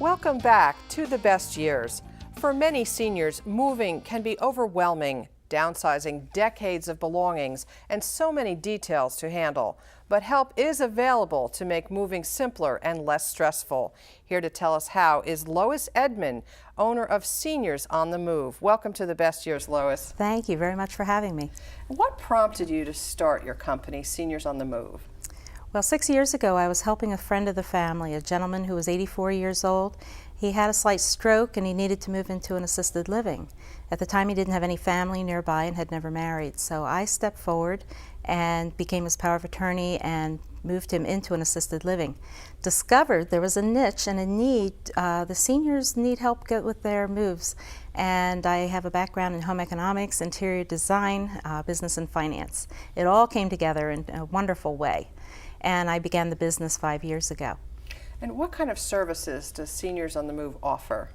Welcome back to The Best Years. For many seniors, moving can be overwhelming, downsizing decades of belongings and so many details to handle. But help is available to make moving simpler and less stressful. Here to tell us how is Lois Edmond, owner of Seniors on the Move. Welcome to The Best Years, Lois. Thank you very much for having me. What prompted you to start your company, Seniors on the Move? Well, 6 years ago, I was helping a friend of the family, a gentleman who was 84 years old. He had a slight stroke and he needed to move into an assisted living. At the time, he didn't have any family nearby and had never married. So I stepped forward and became his power of attorney and moved him into an assisted living. Discovered there was a niche and a need. The seniors need help with their moves. And I have a background in home economics, interior design, business and finance. It all came together in a wonderful way. And I began the business 5 years ago. And what kind of services does Seniors on the Move offer?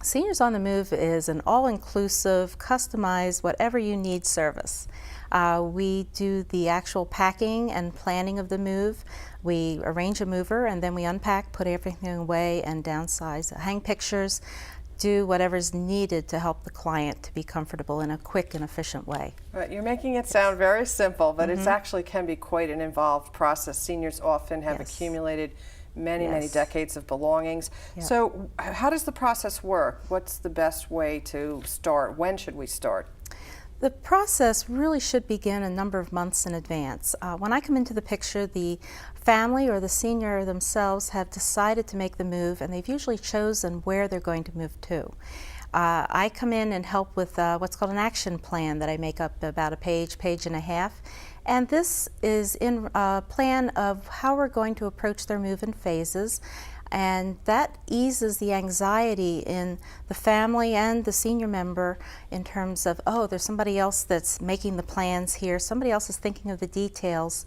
Seniors on the Move is an all-inclusive, customized, whatever you need service. We do the actual packing and planning of the move. We arrange a mover and then we unpack, put everything away and downsize, hang pictures, do whatever's needed to help the client to be comfortable in a quick and efficient way. Right, you're making it sound very simple, but it actually can be quite an involved process. Seniors often have accumulated many decades of belongings. So how does the process work? What's the best way to start? When should we start? The process really should begin a number of months in advance. When I come into the picture, the family or the senior themselves have decided to make the move, and they've usually chosen where they're going to move to. I come in and help with what's called an action plan that I make up about a page and a half. And this is in a plan of how we're going to approach their move in phases. And that eases the anxiety in the family and the senior member in terms of, oh, there's somebody else that's making the plans here, somebody else is thinking of the details,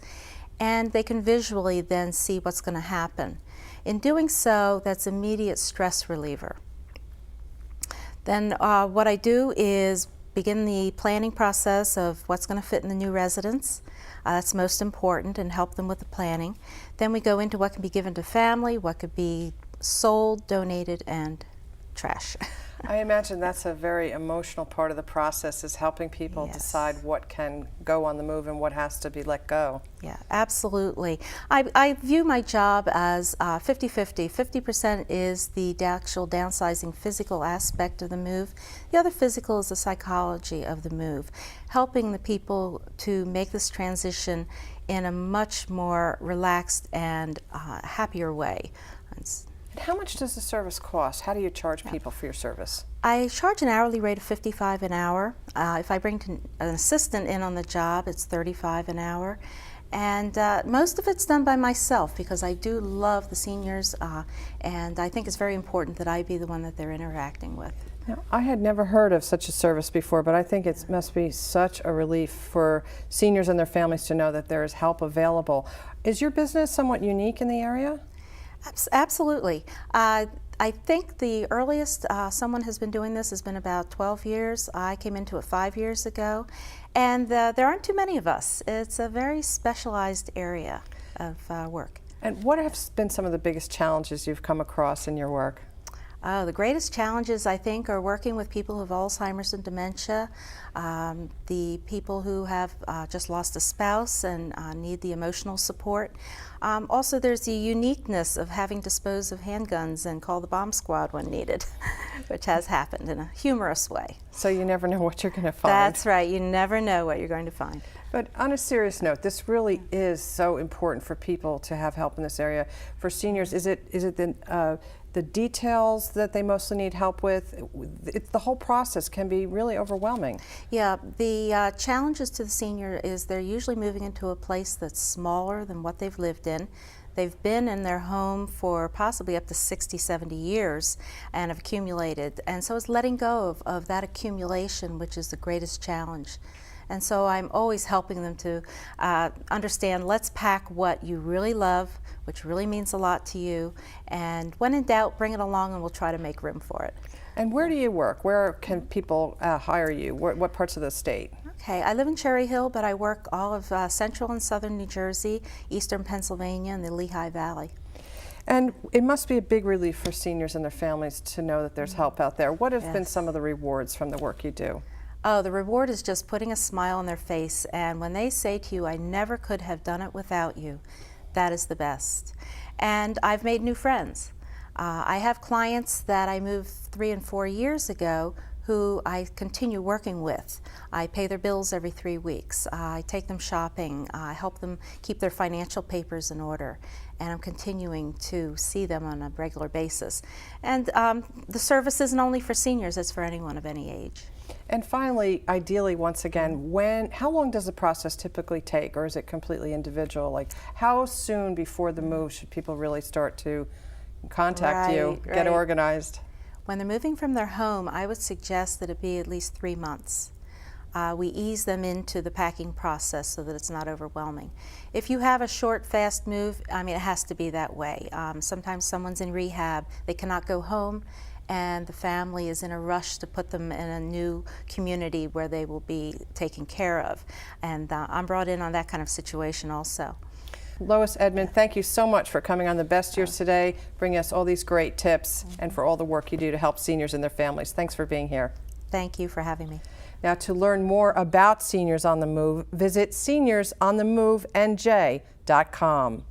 and they can visually then see what's going to happen. In doing so, that's immediate stress reliever. Then what I do is begin the planning process of what's going to fit in the new residence. That's most important, and help them with the planning. Then we go into what can be given to family, what could be sold, donated, and trash. I imagine that's a very emotional part of the process, is helping people decide what can go on the move and what has to be let go. Yeah, absolutely. I view my job as 50-50. 50% is the actual downsizing physical aspect of the move. The other physical is the psychology of the move, helping the people to make this transition in a much more relaxed and happier way. How much does the service cost? How do you charge people for your service? I charge an hourly rate of $55 an hour. If I bring an assistant in on the job, it's $35 an hour. And most of it's done by myself because I do love the seniors, and I think it's very important that I be the one that they're interacting with. Now, I had never heard of such a service before, but I think it must be such a relief for seniors and their families to know that there is help available. Is your business somewhat unique in the area? Absolutely. I think the earliest someone has been doing this has been about 12 years. I came into it 5 years ago, and there aren't too many of us. It's a very specialized area of work. And what have been some of the biggest challenges you've come across in your work? The greatest challenges, I think, are working with people who have Alzheimer's and dementia, the people who have just lost a spouse and need the emotional support. Also, there's the uniqueness of having to dispose of handguns and call the bomb squad when needed, which has happened in a humorous way. So you never know what you're going to find. That's right. You never know what you're going to find. But on a serious note, this really is so important for people to have help in this area. For seniors, is it the details that they mostly need help with? The whole process can be really overwhelming. Yeah, the challenges to the senior is they're usually moving into a place that's smaller than what they've lived in. They've been in their home for possibly up to 60, 70 years and have accumulated. And so it's letting go of that accumulation, which is the greatest challenge. And so I'm always helping them to understand, let's pack what you really love, which really means a lot to you, and when in doubt, bring it along and we'll try to make room for it. And where do you work? Where can people hire you? What parts of the state? Okay, I live in Cherry Hill, but I work all of central and southern New Jersey, eastern Pennsylvania, and the Lehigh Valley. And it must be a big relief for seniors and their families to know that there's help out there. What have been Yes. some of the rewards from the work you do? Oh, the reward is just putting a smile on their face, and when they say to you, "I never could have done it without you," that is the best. And I've made new friends. I have clients that I moved 3 and 4 years ago who I continue working with. I pay their bills every 3 weeks. I take them shopping. I help them keep their financial papers in order. And I'm continuing to see them on a regular basis. And the service isn't only for seniors, it's for anyone of any age. And finally, ideally, once again, how long does the process typically take, or is it completely individual? Like, how soon before the move should people really start to contact you, get organized? When they're moving from their home, I would suggest that it be at least 3 months. We ease them into the packing process so that it's not overwhelming. If you have a short, fast move, I mean, it has to be that way. Sometimes someone's in rehab, they cannot go home, and the family is in a rush to put them in a new community where they will be taken care of. And I'm brought in on that kind of situation also. Lois Edmond, thank you so much for coming on The Best Years today, bringing us all these great tips, and for all the work you do to help seniors and their families. Thanks for being here. Thank you for having me. Now, to learn more about Seniors on the Move, visit seniorsonthemovenj.com.